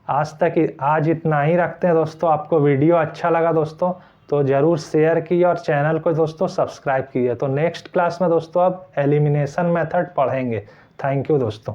आज इतना ही रखते हैं दोस्तों। आपको वीडियो अच्छा लगा दोस्तों तो ज़रूर शेयर कीजिए और चैनल को दोस्तों सब्सक्राइब कीजिए। तो नेक्स्ट क्लास में दोस्तों अब एलिमिनेशन मेथड पढ़ेंगे। थैंक यू दोस्तों।